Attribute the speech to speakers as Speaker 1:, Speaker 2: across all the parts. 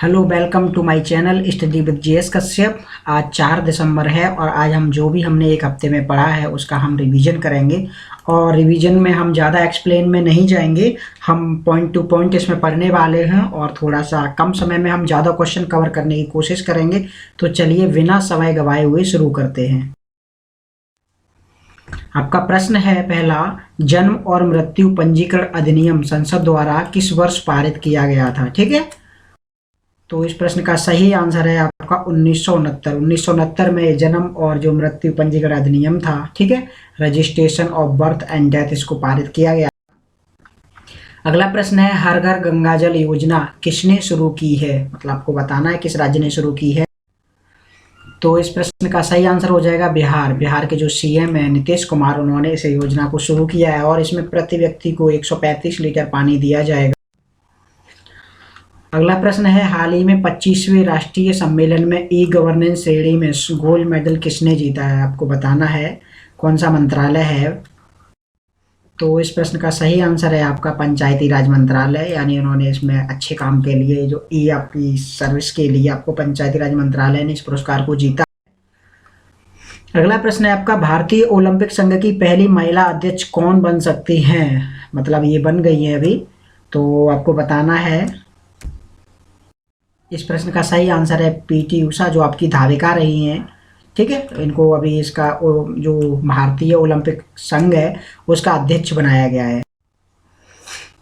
Speaker 1: Hello, welcome to my channel study with GS Kashyap. आज 4 दिसंबर है और आज हम जो भी हमने एक हफ्ते में पढ़ा है उसका हम रिवीजन करेंगे। और रिवीजन में हम ज़्यादा एक्सप्लेन में नहीं जाएंगे, हम पॉइंट टू पॉइंट इसमें पढ़ने वाले हैं और थोड़ा सा कम समय में हम ज़्यादा क्वेश्चन कवर करने की कोशिश करेंगे। तो चलिए बिना समय गवाए हुए शुरू करते हैं। आपका प्रश्न है पहला, जन्म और मृत्यु पंजीकरण अधिनियम संसद द्वारा किस वर्ष पारित किया गया था। ठीक है, तो इस प्रश्न का सही आंसर है आपका 1969। 1969 में जन्म और जो मृत्यु पंजीकरण अधिनियम था, ठीक है, registration of birth and death, इसको पारित किया गया। अगला प्रश्न है, हर घर गंगा जल योजना किसने शुरू की है, मतलब आपको बताना है किस राज्य ने शुरू की है। तो इस प्रश्न का सही आंसर हो जाएगा बिहार। बिहार के जो सीएम है नीतीश कुमार, उन्होंने इस योजना को शुरू किया है और इसमें प्रति व्यक्ति को 135 लीटर पानी दिया जाएगा। अगला प्रश्न है, हाल ही में 25वें राष्ट्रीय सम्मेलन में ई गवर्नेंस श्रेणी में गोल्ड मेडल किसने जीता है, आपको बताना है कौन सा मंत्रालय है। तो इस प्रश्न का सही आंसर है आपका पंचायती राज मंत्रालय, यानी उन्होंने इसमें अच्छे काम के लिए जो ई आपकी सर्विस के लिए आपको पंचायती राज मंत्रालय ने इस पुरस्कार को जीता। अगला प्रश्न है आपका, भारतीय ओलंपिक संघ की पहली महिला अध्यक्ष कौन बन सकती हैं, मतलब ये बन गई है अभी, तो आपको बताना है। इस प्रश्न का सही आंसर है पीटी उषा, जो आपकी धाविका रही हैं। ठीक है, तो इनको अभी इसका जो भारतीय ओलंपिक संघ है उसका अध्यक्ष बनाया गया है।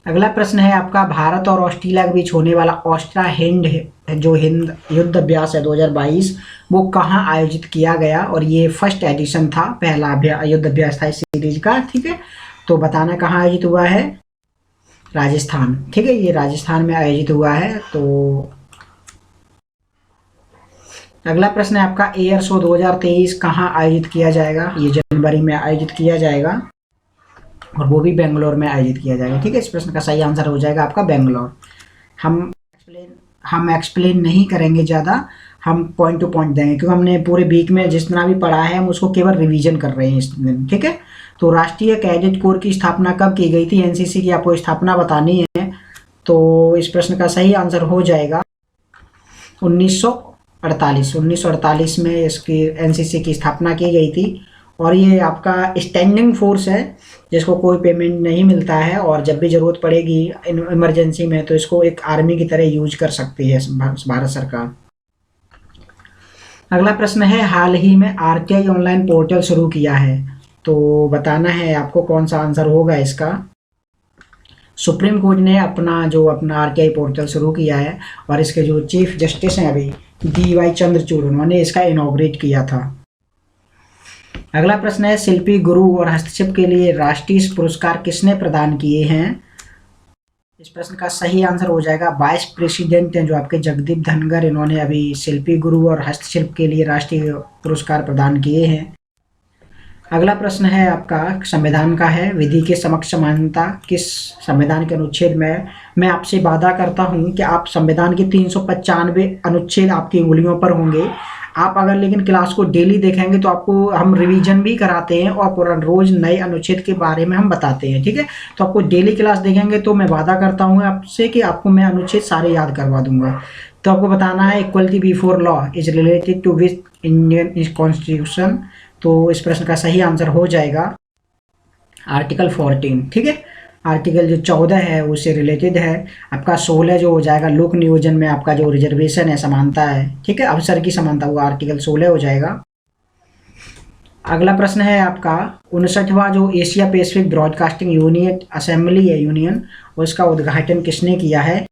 Speaker 1: अगला प्रश्न है आपका, भारत और ऑस्ट्रेलिया के बीच होने वाला ऑस्ट्रा हिंद जो हिंद युद्ध अभ्यास है 2022, वो कहाँ आयोजित किया गया, और ये फर्स्ट एडिशन था, पहला युद्ध अभ्यास था इस सीरीज का। ठीक है, तो बताना कहाँ आयोजित हुआ है, राजस्थान। ठीक है, ये राजस्थान में आयोजित हुआ है। तो अगला प्रश्न है आपका, एयर शो 2023 कहाँ आयोजित किया जाएगा, ये जनवरी में आयोजित किया जाएगा और वो भी बेंगलोर में आयोजित किया जाएगा। ठीक है, इस प्रश्न का सही आंसर हो जाएगा आपका बेंगलोर। हम एक्सप्लेन नहीं करेंगे ज़्यादा, हम पॉइंट टू पॉइंट देंगे क्योंकि हमने पूरे वीक में जितना भी पढ़ा है हम उसको केवल रिवीजन कर रहे हैं इस दिन। ठीक है, तो राष्ट्रीय कैडेट कोर की स्थापना कब की गई थी, एनसीसी की आपको स्थापना बतानी है। तो इस प्रश्न का सही आंसर हो जाएगा 1948 में इसकी एनसीसी की स्थापना की गई थी। और ये आपका स्टैंडिंग फोर्स है जिसको कोई पेमेंट नहीं मिलता है, और जब भी ज़रूरत पड़ेगी इमरजेंसी में तो इसको एक आर्मी की तरह यूज कर सकती है भारत सरकार। अगला प्रश्न है, हाल ही में आरटीआई ऑनलाइन पोर्टल शुरू किया है, तो बताना है आपको कौन सा आंसर होगा इसका। सुप्रीम कोर्ट ने अपना आरटीआई पोर्टल शुरू किया है और इसके जो चीफ जस्टिस हैं अभी DY चंद्रचूड़, उन्होंने इसका इनॉग्रेट किया था। अगला प्रश्न है, शिल्पी गुरु और हस्तशिल्प के लिए राष्ट्रीय पुरस्कार किसने प्रदान किए हैं। इस प्रश्न का सही आंसर हो जाएगा वाइस प्रेसिडेंट हैं जो आपके जगदीप धनगर, इन्होंने अभी शिल्पी गुरु और हस्तशिल्प के लिए राष्ट्रीय पुरस्कार प्रदान किए हैं। अगला प्रश्न है आपका संविधान का है, विधि के समक्ष समानता किस संविधान के अनुच्छेद में। मैं आपसे वादा करता हूं कि आप संविधान के 395 अनुच्छेद आपकी उंगलियों पर होंगे। आप अगर लेकिन क्लास को डेली देखेंगे तो आपको हम रिवीजन भी कराते हैं और पूरा रोज नए अनुच्छेद के बारे में हम बताते हैं। ठीक है, तो आपको डेली क्लास देखेंगे तो मैं वादा करता हूँ आपसे कि आपको मैं अनुच्छेद सारे याद करवा दूंगा। तो आपको बताना है, equality before law is related to which Indian constitution. तो इस प्रश्न का सही आंसर हो जाएगा आर्टिकल 14। ठीक है, आर्टिकल जो 14 है उससे रिलेटेड है। आपका 16 जो हो जाएगा लोक नियोजन में आपका जो रिजर्वेशन है, समानता है, ठीक है, अवसर की समानता, वो आर्टिकल 16 हो जाएगा। अगला प्रश्न है आपका 59वां जो Asia Pacific broadcasting union assembly है यूनियन, उसका उद्घाटन किसने किया है।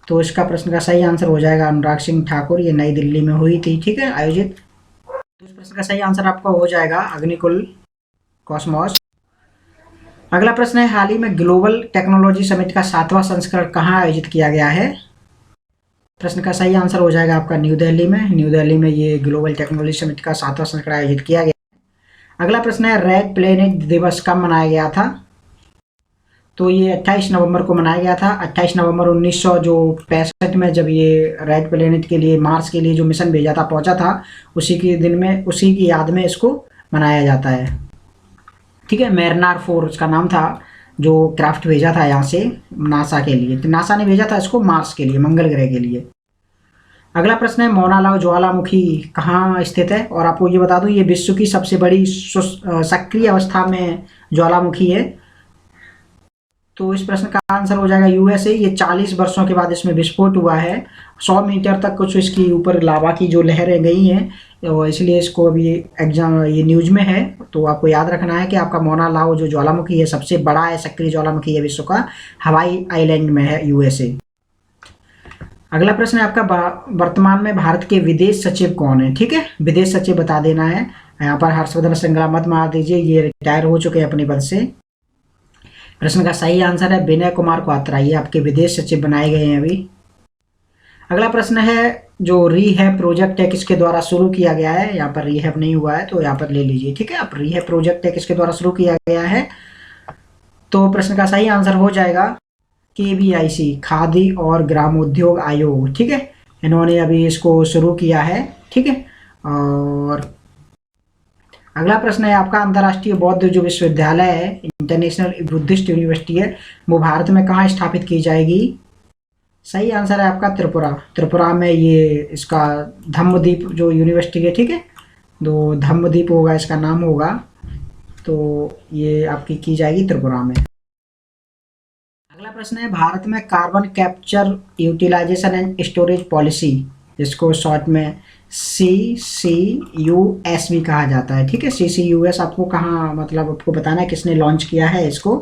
Speaker 1: तो इसका प्रश्न का सही आंसर हो जाएगा अनुराग सिंह ठाकुर, ये नई दिल्ली में हुई थी। ठीक है, आयोजित। तो इस प्रश्न का सही आंसर आपका हो जाएगा अग्निकुल कॉस्मोस। अगला प्रश्न है, हाल ही में ग्लोबल टेक्नोलॉजी समिट का 7वां संस्करण कहाँ आयोजित किया गया है। प्रश्न का सही आंसर हो जाएगा आपका न्यू दिल्ली में। न्यू दिल्ली में ये ग्लोबल टेक्नोलॉजी समिट का 7वां संस्करण आयोजित किया गया। अगला प्रश्न है, रेड प्लेनेट दिवस कब मनाया गया था। तो ये 28 नवंबर को मनाया गया था। 28 नवंबर 1965 में जब ये रेड प्लेनेट के लिए मार्स के लिए जो मिशन भेजा था पहुंचा था, उसी के दिन में, उसी की याद में इसको मनाया जाता है। ठीक है, मैरनार 4 उसका नाम था, जो क्राफ्ट भेजा था यहाँ से नासा के लिए। तो नासा ने भेजा था इसको मार्स के लिए, मंगल ग्रह के लिए। अगला प्रश्न है मौना लाओ ज्वालामुखी कहाँ स्थित है, और आपको ये बता दूं ये विश्व की सबसे बड़ी सक्रिय अवस्था में ज्वालामुखी है। तो इस प्रश्न का आंसर हो जाएगा यूएसए। ये 40 वर्षों के बाद इसमें विस्फोट हुआ है। 100 मीटर तक कुछ इसकी ऊपर लावा की जो लहरें गई हैं, तो इसलिए इसको अभी एग्जाम ये न्यूज में है। तो आपको याद रखना है कि आपका मौना लाओ जो ज्वालामुखी है सबसे बड़ा है सक्रिय ज्वालामुखी है विश्व का, हवाई आइलैंड में है यूएसए। अगला प्रश्न है आपका वर्तमान में भारत के विदेश सचिव कौन है। ठीक है, विदेश सचिव बता देना है। यहाँ पर हर्षवर्धन श्रृंगला मत मार दीजिए, ये रिटायर हो चुके हैं अपने पद से। प्रश्न का सही आंसर है विनय कुमार क्वात्रा, ये आपके विदेश सचिव बनाए गए हैं अभी। अगला प्रश्न है जो रीहैब प्रोजेक्ट है किसके द्वारा शुरू किया गया है। यहाँ पर रीहैब नहीं हुआ है तो यहाँ पर ले लीजिए। ठीक है, आप रीहैब प्रोजेक्ट है किसके द्वारा शुरू किया गया है। तो प्रश्न का सही आंसर हो जाएगा KVIC, खादी और ग्रामोद्योग आयोग। ठीक है, इन्होंने अभी इसको शुरू किया है। ठीक है, और अगला प्रश्न है आपका अंतर्राष्ट्रीय बौद्ध जो विश्वविद्यालय है, इंटरनेशनल बुद्धिस्ट यूनिवर्सिटी है, वो भारत में कहाँ स्थापित की जाएगी। सही आंसर है आपका त्रिपुरा। त्रिपुरा में ये इसका धम्मदीप जो यूनिवर्सिटी है, ठीक है, तो धम्मदीप होगा इसका नाम होगा। तो ये आपकी की जाएगी त्रिपुरा में। अगला प्रश्न है भारत में carbon capture utilisation and storage policy, जिसको शॉर्ट में CCUS भी कहा जाता है। ठीक है, CCUS आपको कहाँ मतलब आपको बताना है किसने लॉन्च किया है इसको।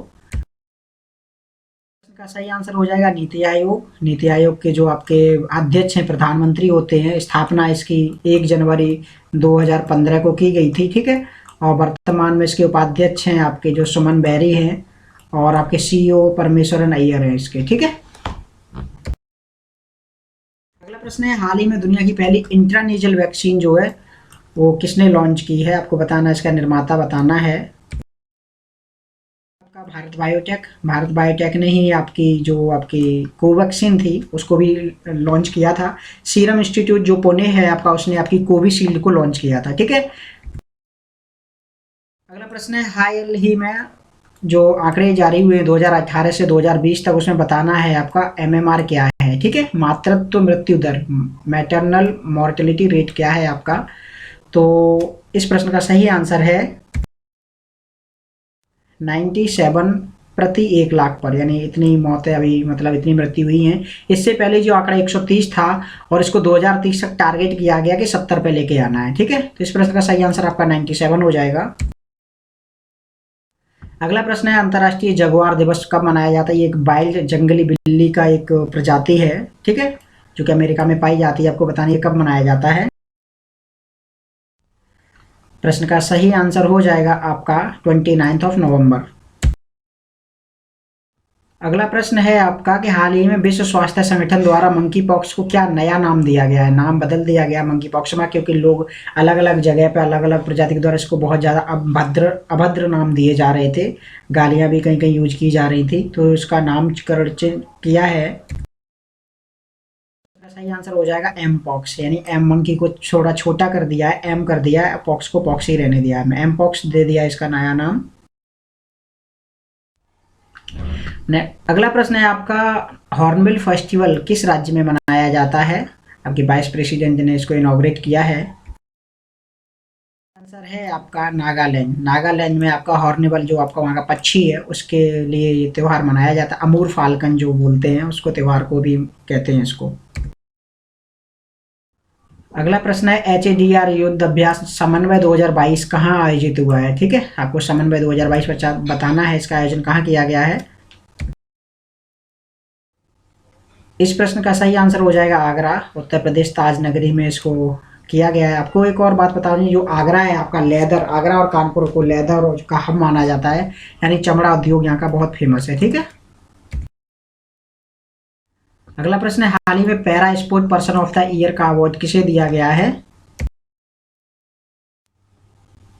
Speaker 1: इसका सही आंसर हो जाएगा नीति आयोग। नीति आयोग के जो आपके अध्यक्ष हैं प्रधानमंत्री होते हैं। स्थापना इसकी 1 जनवरी 2015 को की गई थी। ठीक है, और वर्तमान में इसके उपाध्यक्ष हैं आपके जो सुमन बेरी हैं, और आपके CEO परमेश्वरन अय्यर हैं इसके। ठीक है, अगला प्रश्न है हाल ही में दुनिया की पहली इंट्रानेजल वैक्सीन जो है वो किसने लॉन्च की है, आपको बताना, इसका निर्माता बताना है। आपका भारत बायोटेक। भारत बायोटेक ने ही आपकी जो आपकी कोवैक्सीन थी उसको भी लॉन्च किया था। सीरम इंस्टीट्यूट जो पुणे है आपका, उसने आपकी कोविशील्ड को लॉन्च किया था। ठीक है, अगला प्रश्न है हाल ही में जो आंकड़े जारी हुए 2018 से 2020 तक, उसमें बताना है आपका MMR क्या है। ठीक है, मातृत्व मृत्यु दर, मैटरनल मॉर्टेलिटी रेट क्या है आपका। तो इस प्रश्न का सही आंसर है 97 प्रति 1 लाख पर, यानी इतनी मौतें अभी मतलब इतनी मृत्यु हुई हैं। इससे पहले जो आंकड़ा 130 था और इसको 2030 तक टारगेट किया गया कि 70 पे लेके आना है। ठीक है, तो इस प्रश्न का सही आंसर आपका 97 हो जाएगा। अगला प्रश्न है अंतर्राष्ट्रीय जगुआर दिवस कब मनाया जाता है। ये एक वाइल्ड जंगली बिल्ली का एक प्रजाति है। ठीक है, जो कि अमेरिका में पाई जाती है। आपको बताना है कब मनाया जाता है। प्रश्न का सही आंसर हो जाएगा आपका 29 नवंबर। अगला प्रश्न है आपका कि हाल ही में विश्व स्वास्थ्य संगठन द्वारा मंकी पॉक्स को क्या नया नाम दिया गया है। नाम बदल दिया गया मंकी पॉक्स में, क्योंकि लोग अलग अलग जगह पे अलग अलग प्रजाति के द्वारा इसको बहुत ज़्यादा अभद्र नाम दिए जा रहे थे। गालियाँ भी कहीं कहीं यूज की जा रही थी, तो इसका नामकरण किया है। सही आंसर हो जाएगा एम पॉक्स, यानी एम मंकी को थोड़ा छोटा कर दिया है, एम कर दिया है, पॉक्स को पॉक्स ही रहने दिया है, एम पॉक्स दे दिया इसका नया नाम। अगला प्रश्न है आपका हॉर्नबिल फेस्टिवल किस राज्य में मनाया जाता है। आपके वाइस प्रेसिडेंट ने इसको इनॉग्रेट किया है। आंसर है आपका नागालैंड। नागालैंड में आपका हॉर्नबिल जो आपका वहाँ का पक्षी है उसके लिए ये त्यौहार मनाया जाता है। अमूर फाल्कन जो बोलते हैं उसको त्यौहार को भी कहते हैं इसको। अगला प्रश्न है HADR युद्ध अभ्यास समन्वय 2022 कहाँ आयोजित हुआ है। ठीक है, आपको समन्वय 2022 बताना है इसका आयोजन कहाँ किया गया है। इस प्रश्न का सही आंसर हो जाएगा आगरा, उत्तर प्रदेश ताज नगरी में इसको किया गया है। आपको एक और बात बता दूं, जो आगरा है आपका लेदर, आगरा और कानपुर को लेदर का हब माना जाता है, यानी चमड़ा उद्योग यहाँ का बहुत फेमस है। ठीक है, अगला प्रश्न है हाल ही में para sport person of the year का अवार्ड किसे दिया गया है।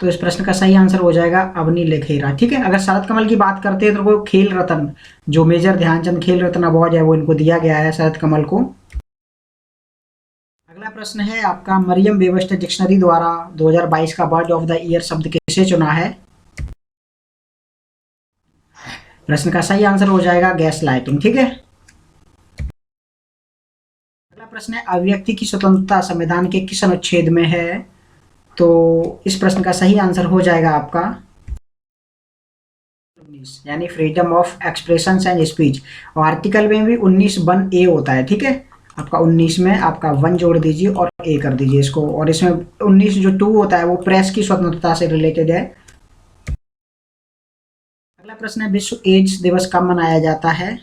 Speaker 1: तो इस प्रश्न का सही आंसर हो जाएगा अवनी लेखेरा। ठीक है, अगर शरद कमल की बात करते हैं तो वो खेल रत्न जो मेजर ध्यानचंद खेल रत्न अवार्ड है वो इनको दिया गया है शरद कमल को। अगला प्रश्न है आपका मरियम वेबस्टर डिक्शनरी द्वारा 2022 का वर्ड ऑफ द ईयर शब्द किसे चुना है। प्रश्न का सही आंसर हो जाएगा गैस लाइटिंग। ठीक है, अगला प्रश्न है, अभिव्यक्ति की स्वतंत्रता संविधान के किस अनुच्छेद में है? तो इस प्रश्न का सही आंसर हो जाएगा आपका 19, यानी freedom of expression and speech. और आर्टिकल में भी 19(1)(a) होता है, ठीक है। आपका 19 में आपका 1 जोड़ दीजिए और ए कर दीजिए इसको, और इसमें 19 जो 2 होता है वो प्रेस की स्वतंत्रता से रिलेटेड है। अगला प्रश्न है, विश्व एड्स दिवस कब मनाया जाता है?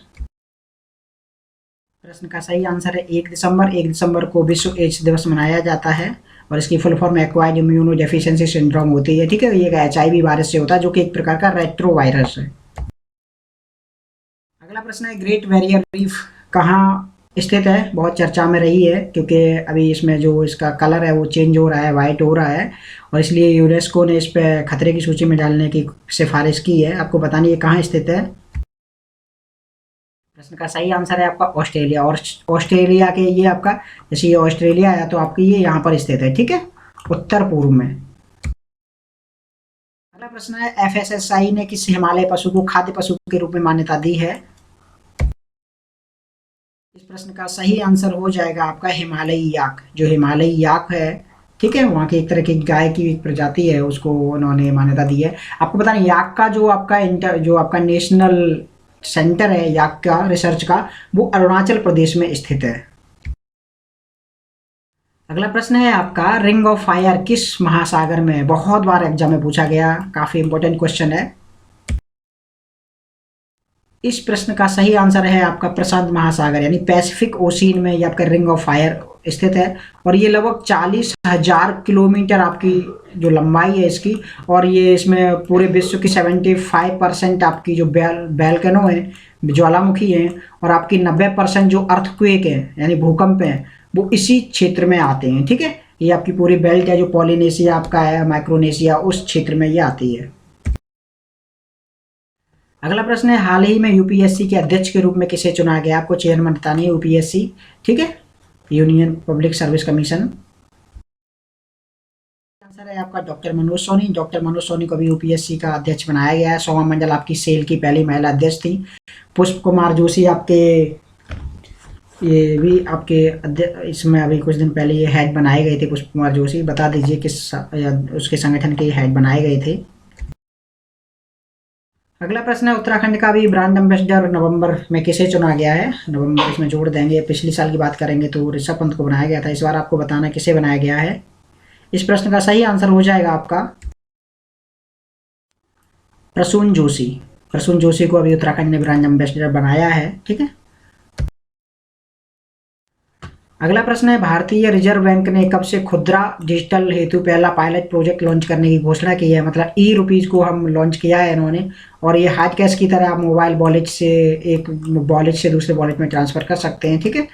Speaker 1: प्रश्न का सही आंसर है 1 दिसंबर। 1 दिसंबर को विश्व एड्स दिवस मनाया जाता है, और इसकी full form acquired immuno deficiency syndrome होती है, ठीक है। ये HIV वायरस से होता है, जो कि एक प्रकार का रेट्रो वायरस है। अगला प्रश्न है, ग्रेट बैरियर रीफ कहाँ स्थित है? बहुत चर्चा में रही है, क्योंकि अभी इसमें जो इसका कलर है वो चेंज हो रहा है, वाइट हो रहा है, और इसलिए यूनेस्को ने इस पे खतरे की सूची में डालने की सिफारिश की है। आपको बताना ये कहाँ स्थित है? प्रश्न का सही आंसर है आपका ऑस्ट्रेलिया। और ऑस्ट्रेलिया के ये आपका, जैसे ये ऑस्ट्रेलिया है तो आपकी ये यहाँ पर स्थित है, ठीक है, उत्तर पूर्व में। अगला प्रश्न है, FSSAI ने किस हिमालय पशु को खाद्य पशु के रूप में मान्यता दी है? इस प्रश्न का सही आंसर हो जाएगा आपका हिमालयी याक। जो हिमालयी याक है, ठीक है, वहाँ की एक तरह की गाय की एक प्रजाति है, उसको उन्होंने मान्यता दी है। आपको पता नहीं, याक का जो आपका नेशनल सेंटर है याक का रिसर्च का, वो अरुणाचल प्रदेश में स्थित है। अगला प्रश्न है आपका, रिंग ऑफ फायर किस महासागर में? बहुत बार एग्जाम में पूछा गया, काफी इंपॉर्टेंट क्वेश्चन है। इस प्रश्न का सही आंसर है आपका प्रशांत महासागर, यानी पैसिफिक ओशियन में ये आपका रिंग ऑफ फायर स्थित है। और ये लगभग 40,000 किलोमीटर आपकी जो लंबाई है इसकी, और ये इसमें पूरे विश्व की 75% आपकी जो वोल्केनो है, ज्वालामुखी हैं, और आपकी 90% जो अर्थक्वेक है यानी भूकंप हैं, वो इसी क्षेत्र में आते हैं, ठीक है। ये आपकी पूरी बेल्ट है जो पॉलिनेशिया आपका है, माइक्रोनेशिया, उस क्षेत्र में ये आती है। अगला प्रश्न है, हाल ही में यूपीएससी के अध्यक्ष के रूप में किसे चुना गया? आपको चेयरमैन बतानी है यूपीएससी, ठीक है, union public service commission. Answer है आपका डॉक्टर मनोज सोनी। डॉक्टर मनोज सोनी को भी यूपीएससी का अध्यक्ष बनाया गया है। सोमा मंडल आपकी सेल की पहली महिला अध्यक्ष थी। पुष्प कुमार जोशी आपके, ये भी आपके इसमें अभी कुछ दिन पहले ये हेड बनाए गए थे। पुष्प कुमार जोशी, बता दीजिए किस उसके संगठन के हेड बनाए गए थे। अगला प्रश्न है, उत्तराखंड का भी ब्रांड एम्बेसडर नवंबर में किसे चुना गया है? नवंबर इसमें जोड़ देंगे। पिछले साल की बात करेंगे तो ऋषभ पंत को बनाया गया था, इस बार आपको बताना किसे बनाया गया है। इस प्रश्न का सही आंसर हो जाएगा आपका प्रसून जोशी। प्रसून जोशी को अभी उत्तराखंड ने ब्रांड एम्बेसडर बनाया है, ठीक है। अगला प्रश्न है, भारतीय रिजर्व बैंक ने कब से खुदरा डिजिटल हेतु पहला पायलट प्रोजेक्ट लॉन्च करने की घोषणा की है? मतलब ₹E को हम लॉन्च किया है इन्होंने, और ये हार्ड कैश की तरह आप मोबाइल वॉलेट से एक वॉलेट से दूसरे वॉलेट में ट्रांसफर कर सकते हैं, ठीक है।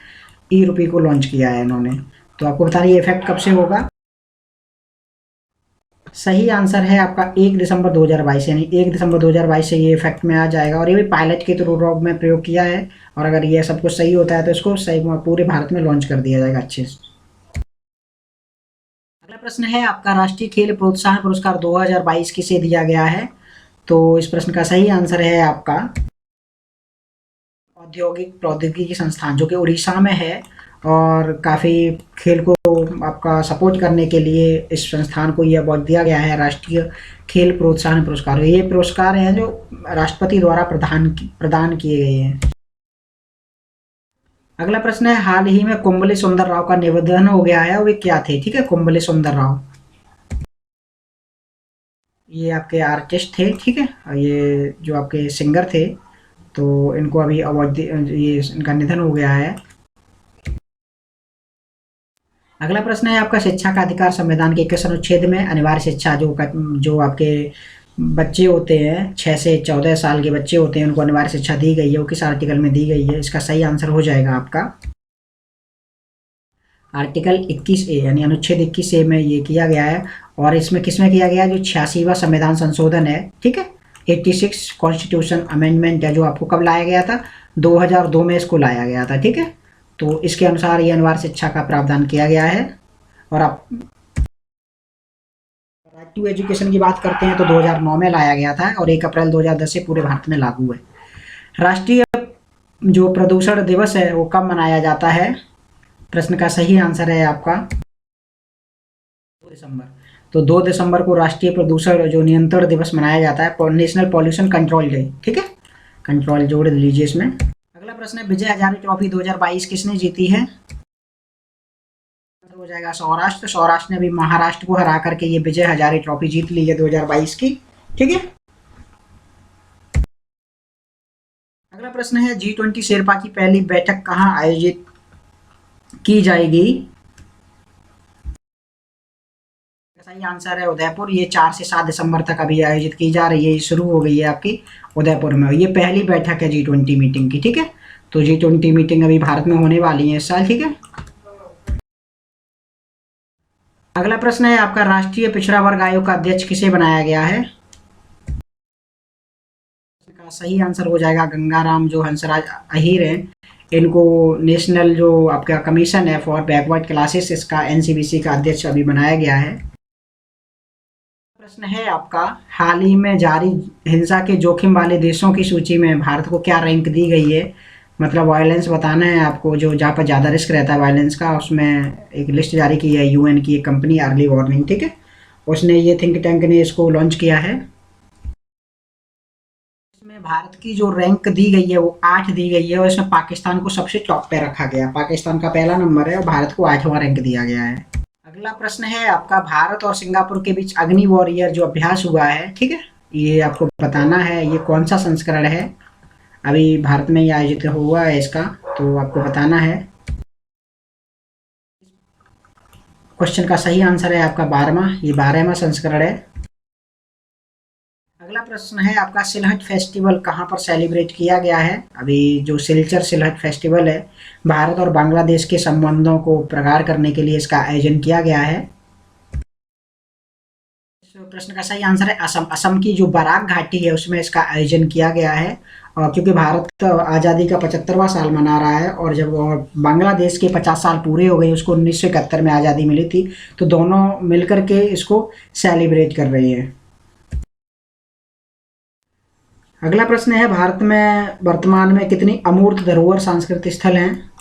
Speaker 1: ₹E को लॉन्च किया है इन्होंने। तो आपको बता ये इफेक्ट कब से होगा? सही आंसर है आपका 1 दिसंबर 2022, यानी 1 दिसंबर 2022 से ये इफेक्ट में आ जाएगा, और ये भी पायलट के थ्रू में प्रयोग किया है, और अगर ये सब कुछ सही होता है तो इसको सही पूरे भारत में लॉन्च कर दिया जाएगा अच्छे से। अगला प्रश्न है आपका, राष्ट्रीय खेल प्रोत्साहन पुरस्कार 2022 किसे दिया गया है? तो इस प्रश्न का सही आंसर है आपका औद्योगिक प्रौद्योगिकी संस्थान, जो कि उड़ीसा में है, और काफ़ी खेल को आपका सपोर्ट करने के लिए इस संस्थान को यह अवार्ड दिया गया है, राष्ट्रीय खेल प्रोत्साहन पुरस्कार। ये पुरस्कार हैं जो राष्ट्रपति द्वारा प्रदान किए गए हैं। अगला प्रश्न है, हाल ही में कुंबले सुंदर राव का निधन हो गया है, वे क्या थे? ठीक है, कुंबले सुंदर राव ये आपके आर्टिस्ट थे, ठीक है, ये जो आपके सिंगर थे, तो इनको अभी अवार्ड, ये इनका निधन हो गया है। अगला प्रश्न है आपका, शिक्षा का अधिकार संविधान के किस अनुच्छेद में? अनिवार्य शिक्षा, जो आपके बच्चे होते हैं 6 से 14 साल के बच्चे होते हैं, उनको अनिवार्य शिक्षा दी गई है, वो किस आर्टिकल में दी गई है? इसका सही आंसर हो जाएगा आपका आर्टिकल 21A, यानी अनुच्छेद 21A में ये किया गया है। और इसमें किसमें किया गया है? जो 86वां संविधान संशोधन है, ठीक है, 86 कॉन्स्टिट्यूशन अमेंडमेंट है, जो आपको कब लाया गया था? 2002 में इसको लाया गया था, ठीक है। तो इसके अनुसार ये अनिवार्य शिक्षा का प्रावधान किया गया है। और आप राइट टू एजुकेशन की बात करते हैं तो 2009 में लाया गया था, और 1 अप्रैल 2010 से पूरे भारत में लागू है। राष्ट्रीय जो प्रदूषण दिवस है वो कब मनाया जाता है? प्रश्न का सही आंसर है आपका 2 दिसंबर। तो 2 दिसंबर को राष्ट्रीय प्रदूषण जो नियंत्रण दिवस मनाया जाता है, नेशनल पॉल्यूशन कंट्रोल डे। ठीक है, कंट्रोल जोड़ लीजिए इसमें। अगला प्रश्न है, विजय हजारे ट्रॉफी 2022 किसने जीती है? हो जाएगा सौराष्ट्र। सौराष्ट्र ने अभी महाराष्ट्र को हरा करके ये विजय हजारे ट्रॉफी जीत ली है 2022 की। ठीक है, अगला प्रश्न है, G20 शेरपा की पहली बैठक कहाँ आयोजित की जाएगी? सही आंसर है उदयपुर। ये 4 से 7 दिसंबर तक अभी आयोजित की जा रही है, ये शुरू हो गई है आपकी उदयपुर में। ये पहली बैठक है G20 मीटिंग की। ठीक है, तो G20 मीटिंग अभी भारत में होने वाली है इस साल। ठीक है, अगला प्रश्न है आपका, राष्ट्रीय पिछड़ा वर्ग आयोग का अध्यक्ष किसे बनाया गया है? इसका सही आंसर हो जाएगा गंगाराम जो हंसराज अहीर हैं, इनको नेशनल जो आपका कमीशन है फॉर बैकवर्ड क्लासेस, इसका एनसीबीसी का अध्यक्ष अभी बनाया गया है। प्रश्न है आपका, हाल ही में जारी हिंसा के जोखिम वाले देशों की सूची में भारत को क्या रैंक दी गई है? मतलब वायलेंस बताना है आपको, जो जहाँ पर ज़्यादा रिस्क रहता है वायलेंस का, उसमें एक लिस्ट जारी की है यूएन की एक कंपनी अर्ली वार्निंग। ठीक है, उसने ये थिंक टैंक ने इसको लॉन्च किया है। इसमें भारत की जो रैंक दी गई है वो 8 दी गई है, और इसमें पाकिस्तान को सबसे टॉप पे रखा गया। पाकिस्तान का पहला नंबर है और भारत को 8वां रैंक दिया गया है। अगला प्रश्न है आपका, भारत और सिंगापुर के बीच अग्नि वॉरियर जो अभ्यास हुआ है, ठीक है, ये आपको बताना है ये कौन सा संस्करण है। अभी भारत में ही आयोजित हुआ है इसका, तो आपको बताना है। क्वेश्चन का सही आंसर है आपका 12वां, ये 12वां संस्करण है। अगला प्रश्न है आपका, सिलहट फेस्टिवल कहाँ पर सेलिब्रेट किया गया है? अभी जो सिलचर सिलहट फेस्टिवल है, भारत और बांग्लादेश के संबंधों को प्रगाढ़ करने के लिए इसका आयोजन किया गया है। इस प्रश्न का सही आंसर है असम। असम की जो बराक घाटी है उसमें इसका आयोजन किया गया है, और क्योंकि भारत आज़ादी का 75वां साल मना रहा है, और जब बांग्लादेश के 50 साल पूरे हो गए, उसको 1971 में आज़ादी मिली थी, तो दोनों मिलकर के इसको सेलिब्रेट कर रही है। अगला प्रश्न है, भारत में वर्तमान में कितनी अमूर्त धरोहर सांस्कृतिक स्थल हैं?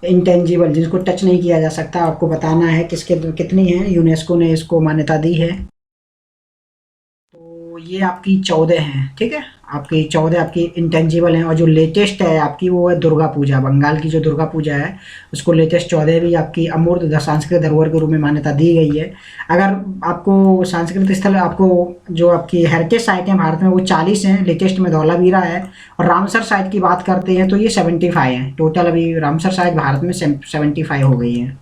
Speaker 1: इंटेंजिबल, जिसको टच नहीं किया जा सकता, आपको बताना है किसके कितनी है, यूनेस्को ने इसको मान्यता दी है। तो ये आपकी 14 हैं। ठीक है, आपकी 14 आपकी इंटेंजिबल हैं, और जो लेटेस्ट है आपकी वो है दुर्गा पूजा। बंगाल की जो दुर्गा पूजा है उसको लेटेस्ट 14वीं आपकी अमूर्त सांस्कृतिक धरोहर के रूप में मान्यता दी गई है। अगर आपको सांस्कृतिक स्थल, आपको जो आपकी हेरिटेज साइट है भारत में वो 40 हैं, लेटेस्ट में धौलावीरा है, और रामसर साइट की बात करते हैं तो ये 75 हैं टोटल। अभी रामसर साइट भारत में 75 हो गई हैं।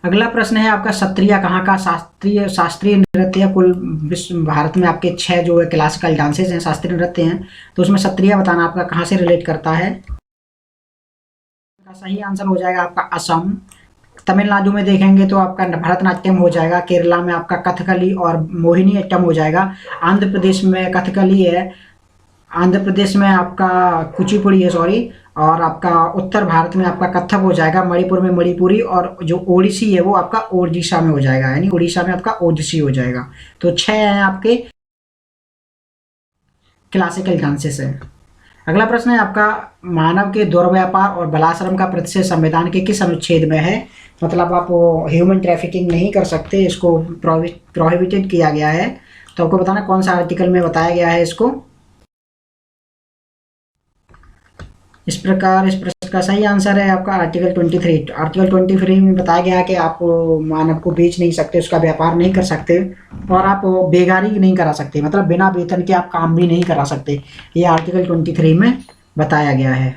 Speaker 1: अगला प्रश्न है आपका, सत्रिया कहाँ का शास्त्रीय शास्त्रीय नृत्य? कुल विश्व भारत में आपके 6 जो है क्लासिकल डांसेस हैं, शास्त्रीय नृत्य हैं, तो उसमें सत्रिया बताना आपका कहाँ से रिलेट करता है। सही आंसर हो जाएगा आपका असम। तमिलनाडु में देखेंगे तो आपका भरतनाट्यम हो जाएगा, केरला में आपका कथकली और मोहिनी अट्टम हो जाएगा, आंध्र प्रदेश में कथकली है, आंध्र प्रदेश में आपका कुचिपुड़ी है, सॉरी, और आपका उत्तर भारत में आपका कथक हो जाएगा, मणिपुर में मणिपुरी, और जो ओडिसी है वो आपका ओडिशा में हो जाएगा, यानी उड़ीसा में आपका ओडिसी हो जाएगा। तो 6 हैं आपके क्लासिकल डांसेस है। अगला प्रश्न है आपका, मानव के दुर्व्यापार और बलात्संग का प्रतिषेध संविधान के किस अनुच्छेद में है? मतलब आप ह्यूमन ट्रैफिकिंग नहीं कर सकते, इसको प्रोहिबिटेड किया गया है। तो आपको बताना कौन सा आर्टिकल में बताया गया है इसको। इस प्रकार इस प्रश्न का सही आंसर है आपका आर्टिकल 23। आर्टिकल 23 में बताया गया है कि आप मानव को बेच नहीं सकते, उसका व्यापार नहीं कर सकते, और आप बेगारी नहीं करा सकते, मतलब बिना वेतन के आप काम भी नहीं करा सकते। ये आर्टिकल 23 में बताया गया है।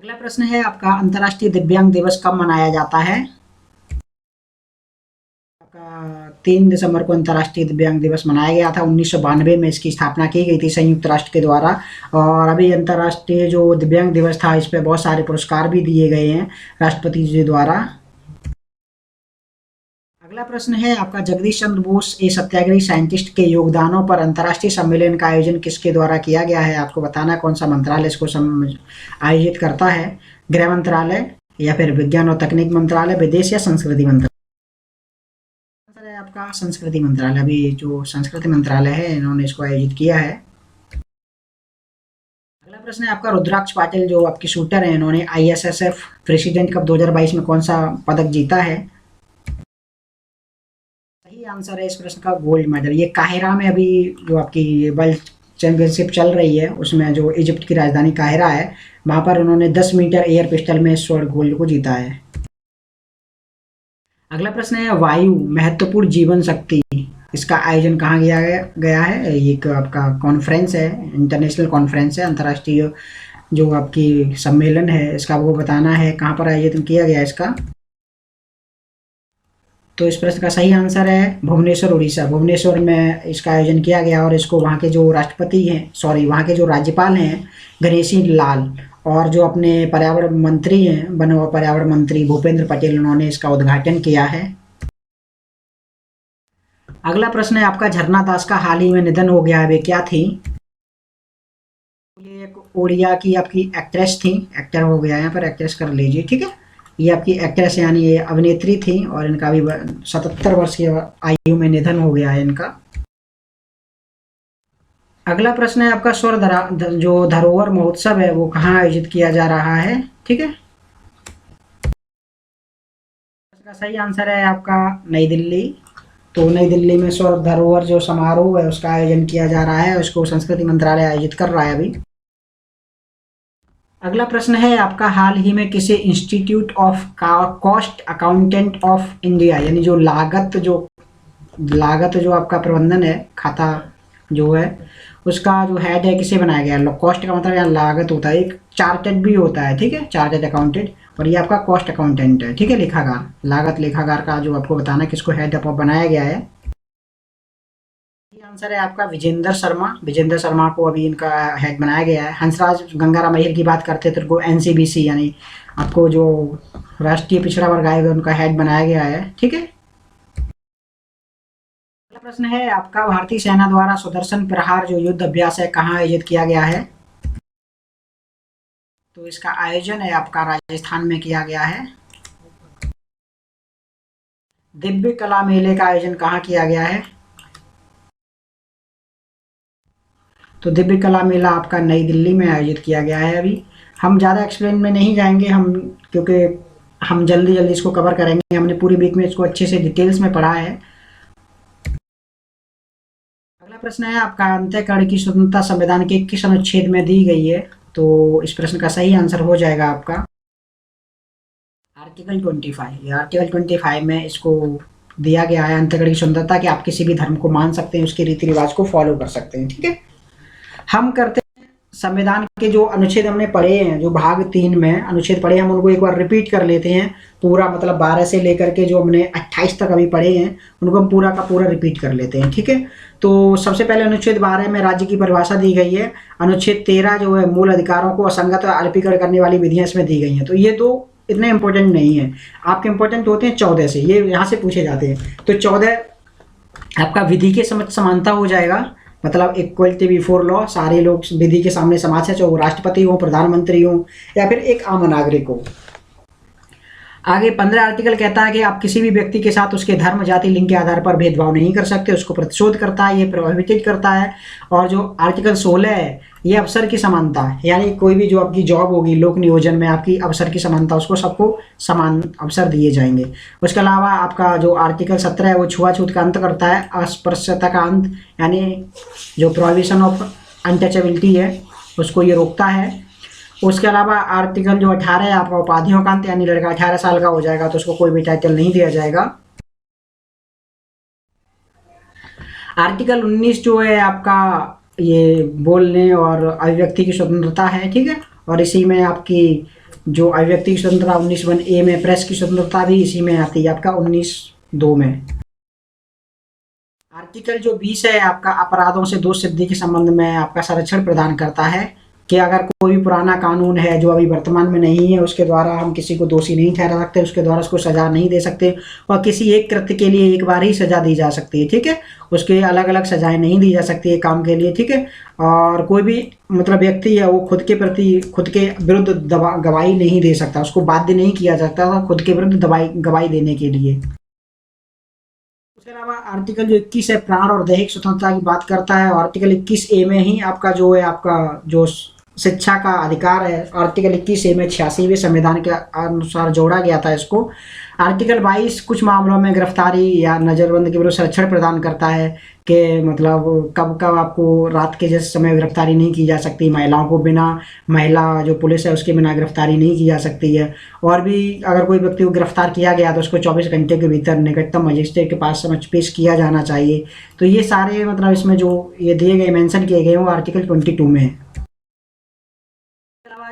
Speaker 1: अगला प्रश्न है आपका, अंतर्राष्ट्रीय दिव्यांग दिवस कब मनाया जाता है? आपका 3 दिसंबर को अंतर्राष्ट्रीय दिव्यांग दिवस मनाया गया था। 1992 में इसकी स्थापना की गई थी संयुक्त राष्ट्र के द्वारा, और अभी अंतर्राष्ट्रीय जो दिव्यांग दिवस था इस पे बहुत सारे पुरस्कार भी दिए गए हैं राष्ट्रपति जी द्वारा। अगला प्रश्न है आपका, जगदीश चंद्र बोस ए सत्याग्रही साइंटिस्ट के योगदानों पर अंतर्राष्ट्रीय सम्मेलन का आयोजन किसके द्वारा किया गया है? आपको बताना कौन सा मंत्रालय इसको आयोजित करता है। गृह मंत्रालय, या फिर विज्ञान और तकनीक मंत्रालय, विदेश, या संस्कृति मंत्रालय? आंसर है आपका संस्कृति मंत्रालय। अभी जो संस्कृति मंत्रालय है इन्होंने इसको आयोजित किया है। अगला अगला प्रश्न है आपका रुद्राक्ष पाटिल जो आपके शूटर हैं, इन्होंने ISSF प्रेसिडेंट कप 2022 में कौन सा पदक जीता है? सही आंसर है इस प्रश्न का गोल्ड मेडल। ये काहिरा में अभी जो आपकी वर्ल्ड चैंपियनशिप चल रही है उसमें जो इजिप्ट की राजधानी काहिरा है वहाँ पर उन्होंने 10 मीटर एयर पिस्टल में स्वर्ण गोल्ड को जीता है। अगला प्रश्न है वायु महत्वपूर्ण जीवन शक्ति, इसका आयोजन कहाँ किया गया है? एक आपका कॉन्फ्रेंस है, इंटरनेशनल कॉन्फ्रेंस है, अंतर्राष्ट्रीय जो आपकी सम्मेलन है, इसका आपको बताना है कहाँ पर आयोजन किया गया है इसका। तो इस प्रश्न का सही आंसर है भुवनेश्वर, उड़ीसा। भुवनेश्वर में इसका आयोजन किया गया और इसको वहाँ के जो राष्ट्रपति हैं, सॉरी वहाँ के जो राज्यपाल हैं गणेशी लाल और जो अपने पर्यावरण मंत्री हैं, वन और पर्यावरण मंत्री भूपेंद्र पटेल, उन्होंने इसका उद्घाटन किया है। अगला प्रश्न है आपका झरना दास का हाल ही में निधन हो गया है, वे क्या थी? ये एक उड़िया की आपकी एक्ट्रेस थी, एक्टर हो गया यहाँ पर, एक्ट्रेस कर लीजिए, ठीक है। ये आपकी एक्ट्रेस यानी ये अभिनेत्री थी और इनका भी 77 वर्ष की आयु में निधन हो गया है इनका। अगला प्रश्न है आपका स्वर जो धरोहर महोत्सव है वो कहाँ आयोजित किया जा रहा है, ठीक है। इसका सही आंसर है आपका नई दिल्ली। तो नई दिल्ली में स्वर धरोहर जो समारोह है उसका आयोजन किया जा रहा है, उसको संस्कृति मंत्रालय आयोजित कर रहा है अभी। अगला प्रश्न है आपका हाल ही में किसी institute of cost accountant of India यानी जो लागत जो आपका प्रबंधन है, खाता जो है उसका जो हेड है किसे बनाया गया है? कॉस्ट का मतलब यहाँ लागत होता है, एक चार्टर्ड भी होता है, ठीक है, चार्टर्ड अकाउंटेंट, और ये आपका कॉस्ट अकाउंटेंट है, ठीक है, लेखाकार, लागत लेखाकार का जो आपको बताना है किसको हेड बनाया गया है। आंसर है आपका विजेंद्र शर्मा। विजेंद्र शर्मा को अभी इनका हेड बनाया गया है। हंसराज गंगाराम अय्यर की बात करते हैं तो उनको NCBC यानी आपको जो राष्ट्रीय पिछड़ा वर्ग आयोग है उनका हेड बनाया गया है, ठीक है। अगला प्रश्न है आपका भारतीय सेना द्वारा सुदर्शन प्रहार जो युद्ध अभ्यास है कहाँ आयोजित किया गया है? तो इसका आयोजन है आपका राजस्थान में किया गया है। दिव्य कला मेले का आयोजन कहाँ किया गया है? तो दिव्य कला मेला आपका नई दिल्ली में आयोजित किया गया है। अभी हम ज़्यादा एक्सप्लेन में नहीं जाएंगे हम, क्योंकि हम जल्दी जल्दी इसको कवर करेंगे, हमने पूरी वीक में इसको अच्छे से डिटेल्स में पढ़ा है। अगला प्रश्न है आपका अंतःकरण की स्वतंत्रता संविधान के किस अनुच्छेद में दी गई है? तो इस प्रश्न का सही आंसर हो जाएगा आपका आर्टिकल 25। ये आर्टिकल 25 में इसको दिया गया है अंतःकरण की स्वतंत्रता कि आप किसी भी धर्म को मान सकते हैं, उसके रीति रिवाज को फॉलो कर सकते हैं, ठीक है। हम करते हैं संविधान के जो अनुच्छेद हमने पढ़े हैं, जो भाग 3 में अनुच्छेद पढ़े हम उनको एक बार रिपीट कर लेते हैं पूरा, मतलब 12 से लेकर के जो हमने 28 तक अभी पढ़े हैं उनको हम पूरा का पूरा रिपीट कर लेते हैं, ठीक है। तो सबसे पहले अनुच्छेद 12 में राज्य की परिभाषा दी गई है। अनुच्छेद 13 जो है मूल अधिकारों को असंगत और अल्पीकरण करने वाली विधियां इसमें दी गई हैं। तो ये तो इतने इंपॉर्टेंट नहीं है, आपके इंपॉर्टेंट होते हैं 14 से, ये यहाँ से पूछे जाते हैं। तो 14 आपका विधि के समझ समानता हो जाएगा, मतलब इक्वलिटी बिफोर लॉ, सारे लोग विधि के सामने समाज है, चाहे वो राष्ट्रपति हो, प्रधानमंत्री हो या फिर एक आम नागरिक हो। आगे 15 आर्टिकल कहता है कि आप किसी भी व्यक्ति के साथ उसके धर्म, जाति, लिंग के आधार पर भेदभाव नहीं कर सकते, उसको प्रतिशोध करता है, ये प्रोहिबिटेड करता है। और जो आर्टिकल 16 है ये अवसर की समानता है, यानी कोई भी जो आपकी जॉब होगी लोक नियोजन में आपकी अवसर की समानता, उसको सबको समान अवसर दिए जाएंगे। उसके अलावा आपका जो आर्टिकल 17 है वो छुआछूत का अंत करता है, अस्पृश्यता का अंत, यानी जो प्रोहिबिशन ऑफ अनटचेबिलिटी है उसको ये रोकता है। उसके अलावा आर्टिकल जो 18 है आपका उपाधियों का अंत, यानी लड़का 18 साल का हो जाएगा तो उसको कोई भी टाइटल नहीं दिया जाएगा। आर्टिकल 19 जो है आपका ये बोलने और अभिव्यक्ति की स्वतंत्रता है, ठीक है। और इसी में आपकी जो अभिव्यक्ति की स्वतंत्रता 19(1)(a) में, प्रेस की स्वतंत्रता भी इसी में आती है आपका 19(2) में। आर्टिकल जो 20 है आपका अपराधों से दोष सिद्धि के संबंध में आपका संरक्षण प्रदान करता है कि अगर कोई भी पुराना कानून है जो अभी वर्तमान में नहीं है उसके द्वारा हम किसी को दोषी नहीं ठहरा सकते, उसके द्वारा उसको सजा नहीं दे सकते, और किसी एक कृत्य के लिए एक बार ही सजा दी जा सकती है, ठीक है। उसके अलग अलग सजाएं नहीं दी जा सकती है काम के लिए, ठीक है। और कोई भी मतलब व्यक्ति है वो खुद के प्रति खुद के विरुद्ध गवाही नहीं दे सकता, उसको बाध्य नहीं किया जाता खुद के विरुद्ध गवाही देने के लिए। उसके अलावा आर्टिकल जो 21 है प्राण और दैहिक स्वतंत्रता की बात करता है, और आर्टिकल 21(a) में ही आपका जो है आपका जो शिक्षा का अधिकार है। आर्टिकल 21A में 86वें संविधान के अनुसार जोड़ा गया था इसको। आर्टिकल 22 कुछ मामलों में गिरफ्तारी या नज़रबंद के विरुद्ध संरक्षण प्रदान करता है कि मतलब कब कब आपको रात के जैसे समय गिरफ्तारी नहीं की जा सकती, महिलाओं को बिना, महिला जो पुलिस है उसके बिना गिरफ्तारी नहीं की जा सकती है। और भी अगर कोई व्यक्ति को गिरफ्तार किया गया तो उसको 24 घंटे के भीतर निकटतम मजिस्ट्रेट के पास समक्ष पेश किया जाना चाहिए। तो ये सारे मतलब इसमें जो ये दिए गए मेंशन किए गए वो आर्टिकल 22 में है।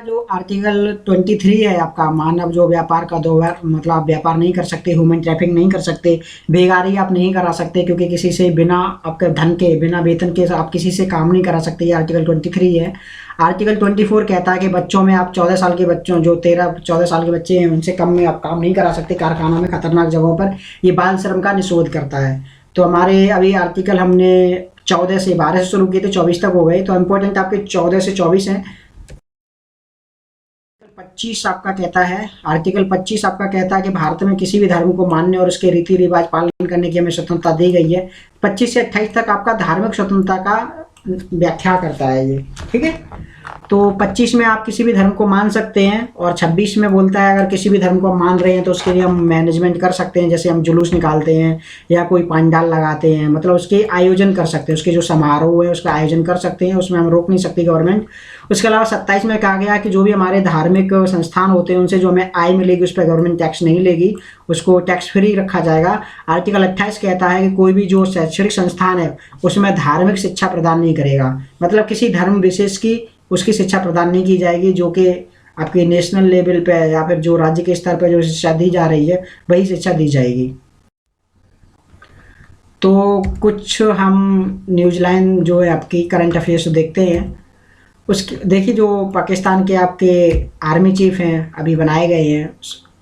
Speaker 1: जो आर्टिकल 23 है आपका, मानव जो व्यापार का दो मतलब आप व्यापार नहीं कर सकते, ह्यूमन ट्रैफिक नहीं कर सकते, बेगारी आप नहीं करा सकते, क्योंकि किसी से बिना आपके धन के, बिना वेतन के आप किसी से काम नहीं करा सकते। ये आर्टिकल 23 है। आर्टिकल 24 कहता है कि बच्चों में आप 14 साल के बच्चों, जो 13-14 साल के बच्चे हैं उनसे कम में आप काम नहीं करा सकते कारखानों में, खतरनाक जगहों पर। ये बाल श्रम का निषेध करता है। तो हमारे अभी आर्टिकल हमने 14 से 12 से शुरू किए थे, 24 तक हो गए। तो इम्पोर्टेंट आपके 14 से 24 हैं। 25 आपका कहता है, आर्टिकल 25 आपका कहता है कि भारत में किसी भी धर्म को मानने और उसके रीति रिवाज पालन करने की हमें स्वतंत्रता दी गई है। 25 से 28 तक आपका धार्मिक स्वतंत्रता का व्याख्या करता है ये, ठीक है। तो 25 में आप किसी भी धर्म को मान सकते हैं, और 26 में बोलता है अगर किसी भी धर्म को मान रहे हैं तो उसके लिए हम मैनेजमेंट कर सकते हैं, जैसे हम जुलूस निकालते हैं या कोई पंडाल लगाते हैं, मतलब उसके आयोजन कर सकते हैं, उसके जो समारोह है उसका आयोजन कर सकते हैं, उसमें हम रोक नहीं सकती गवर्नमेंट। उसके अलावा 27 में कहा गया कि जो भी हमारे धार्मिक संस्थान होते हैं उनसे जो हमें आय मिलेगी उस पर गवर्नमेंट टैक्स नहीं लेगी, उसको टैक्स फ्री रखा जाएगा। आर्टिकल 28 कहता है कि कोई भी जो शैक्षणिक संस्थान है उसमें धार्मिक शिक्षा प्रदान नहीं करेगा, मतलब किसी धर्म विशेष की उसकी शिक्षा प्रदान नहीं की जाएगी, जो कि आपके नेशनल लेवल पे या फिर जो राज्य के स्तर पर जो शिक्षा दी जा रही है वही शिक्षा दी जाएगी। तो कुछ हम न्यूज़लाइन जो है आपकी करंट अफेयर्स देखते हैं। उसके देखिए, जो पाकिस्तान के आपके आर्मी चीफ हैं अभी बनाए गए हैं,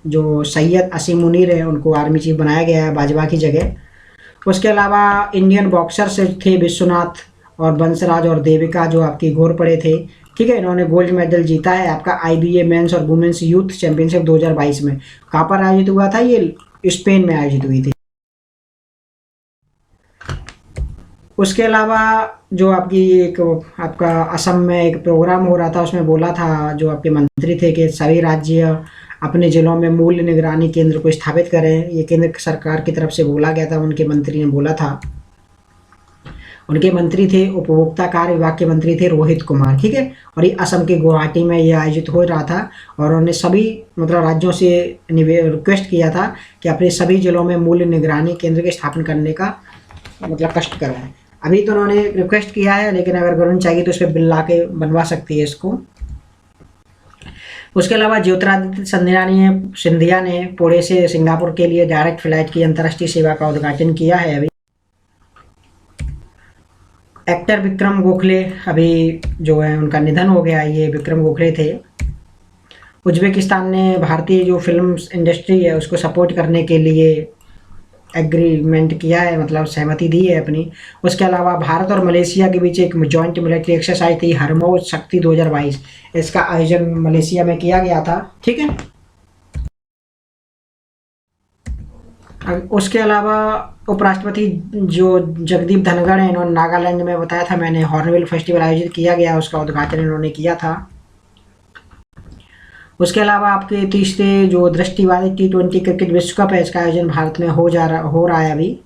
Speaker 1: जो सैयद असीम मुनीर है उनको आर्मी चीफ बनाया गया है बाजवा की जगह। उसके अलावा इंडियन बॉक्सर्स थे विश्वनाथ और बंसराज और देविका, जो आपकी घोरपड़े थे, ठीक है। इन्होंने गोल्ड मेडल जीता है आपका IBA मेंस और वुमेन्स यूथ चैंपियनशिप 2022 में। कहाँ पर आयोजित हुआ था? ये स्पेन में आयोजित हुई थी। उसके अलावा जो आपकी एक आपका असम में एक प्रोग्राम हो रहा था, उसमें बोला था जो आपके मंत्री थे कि सभी राज्य अपने जिलों में मूल्य निगरानी केंद्र को स्थापित करें। ये केंद्र सरकार की तरफ से बोला गया था, उनके मंत्री ने बोला था। उनके मंत्री थे उपभोक्ता कार्य विभाग के मंत्री थे रोहित कुमार, ठीक है। और ये असम के गुवाहाटी में ये आयोजित हो रहा था, और उन्होंने सभी मतलब राज्यों से रिक्वेस्ट किया था कि अपने सभी जिलों में मूल्य निगरानी केंद्र के स्थापना करने का मतलब कष्ट कराएं। अभी तो उन्होंने रिक्वेस्ट किया है, लेकिन अगर गवर्नमेंट चाहेगी तो उस पर बिल ला के बनवा सकती है इसको। उसके अलावा ज्योतिरादित्य सिंधिया ने पुणे से सिंगापुर के लिए डायरेक्ट फ्लाइट की अंतर्राष्ट्रीय सेवा का उद्घाटन किया है। अभी एक्टर विक्रम गोखले अभी जो है उनका निधन हो गया। ये विक्रम गोखले थे। उज्बेकिस्तान ने भारतीय जो फिल्म इंडस्ट्री है उसको सपोर्ट करने के लिए एग्रीमेंट किया है, मतलब सहमति दी है अपनी। उसके अलावा भारत और मलेशिया के बीच एक जॉइंट मिलिट्री एक्सरसाइज थी हरमौज शक्ति 2022, इसका आयोजन मलेशिया में किया गया था, ठीक है। उसके अलावा उपराष्ट्रपति जो जगदीप धनखड़ हैं, इन्होंने नागालैंड में बताया था मैंने हॉर्नबिल फेस्टिवल आयोजित किया गया, उसका उद्घाटन इन्होंने किया था। उसके अलावा आपके तीसरे जो दृष्टिबाधित T20 क्रिकेट विश्व कप है, इसका आयोजन भारत में हो रहा है अभी।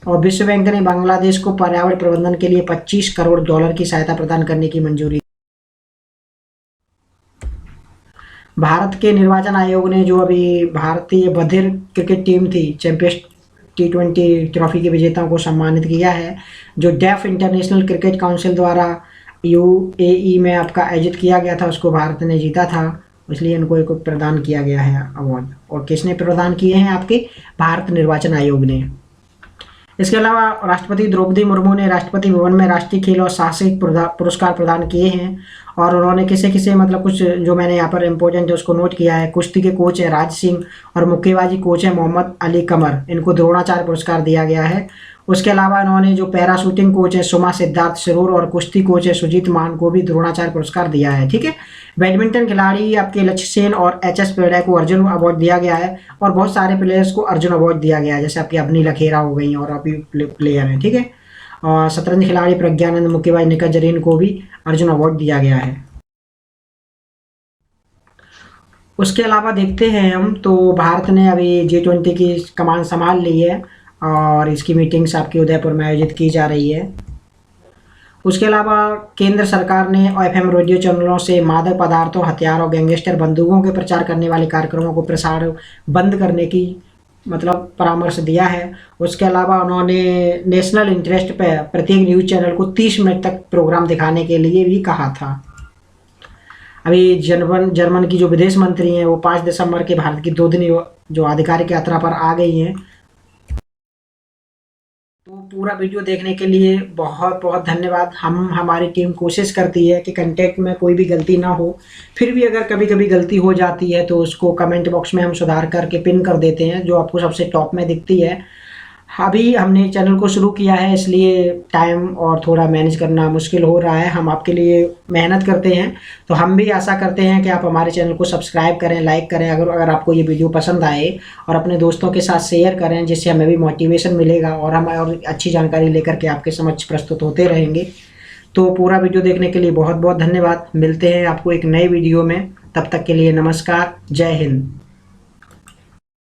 Speaker 1: और विश्व बैंक ने बांग्लादेश को पर्यावरण प्रबंधन के लिए $25 करोड़ की सहायता प्रदान करने की मंजूरी। भारत के निर्वाचन आयोग ने जो अभी भारतीय बधिर क्रिकेट टीम थी चैंपियंस T20 ट्रॉफी के विजेताओं को सम्मानित किया है, जो डेफ इंटरनेशनल क्रिकेट काउंसिल द्वारा UAE में आपका आयोजित किया गया था, उसको भारत ने जीता था, इसलिए इनको एक प्रदान किया गया है अवार्ड। और किसने प्रदान किए हैं? आपके भारत निर्वाचन आयोग ने। इसके अलावा राष्ट्रपति द्रौपदी मुर्मू ने राष्ट्रपति भवन में राष्ट्रीय खेल और साहसिक पुरस्कार प्रदान किए हैं। और उन्होंने किसे किसे मतलब कुछ जो मैंने यहाँ पर इम्पोर्टेंट है उसको नोट किया है। कुश्ती के कोच है राज सिंह और मुक्केबाजी कोच है मोहम्मद अली कमर, इनको द्रोणाचार्य पुरस्कार दिया गया है। उसके अलावा इन्होंने जो पैरा शूटिंग कोच है सुमा सिद्धार्थ सरूर और कुश्ती कोच है सुजीत मान को भी द्रोणाचार्य पुरस्कार दिया है, ठीक है। बैडमिंटन खिलाड़ी आपके लक्ष्य सेन और HS पेड़े को अर्जुन अवार्ड दिया गया है, और बहुत सारे प्लेयर्स को अर्जुन अवार्ड दिया गया है, जैसे आपकी अवनी लखेरा हो गई और अभी प्लेयर हैं, ठीक है। और शतरंज खिलाड़ी प्रज्ञानंद मुक्केबाज निखत जरीन को भी अर्जुन अवार्ड दिया गया है। उसके अलावा देखते हैं हम, तो भारत ने अभी G20 की कमान संभाल ली है और इसकी मीटिंग्स आपकी उदयपुर में आयोजित की जा रही है। उसके अलावा केंद्र सरकार ने एफएम रेडियो चैनलों से मादक पदार्थों, हथियार और गैंगस्टर बंदूकों के प्रचार करने वाले कार्यक्रमों को प्रसार बंद करने की मतलब परामर्श दिया है। उसके अलावा उन्होंने नेशनल इंटरेस्ट पे प्रत्येक न्यूज़ चैनल को 30 मिनट तक प्रोग्राम दिखाने के लिए भी कहा था। अभी जर्मन की जो विदेश मंत्री हैं वो 5 दिसंबर के भारत की 2 दिन जो आधिकारिक यात्रा पर आ गई हैं। तो पूरा वीडियो देखने के लिए बहुत बहुत धन्यवाद। हमारी टीम कोशिश करती है कि कंटेंट में कोई भी गलती ना हो, फिर भी अगर कभी कभी गलती हो जाती है तो उसको कमेंट बॉक्स में हम सुधार करके पिन कर देते हैं, जो आपको सबसे टॉप में दिखती है। अभी हमने चैनल को शुरू किया है, इसलिए टाइम और थोड़ा मैनेज करना मुश्किल हो रहा है। हम आपके लिए मेहनत करते हैं, तो हम भी आशा करते हैं कि आप हमारे चैनल को सब्सक्राइब करें, लाइक करें। अगर आपको ये वीडियो पसंद आए और अपने दोस्तों के साथ शेयर करें, जिससे हमें भी मोटिवेशन मिलेगा और हम और अच्छी जानकारी लेकर के आपके समक्ष प्रस्तुत होते रहेंगे। तो पूरा वीडियो देखने के लिए बहुत बहुत धन्यवाद। मिलते हैं आपको एक नए वीडियो में, तब तक के लिए नमस्कार, जय हिंद।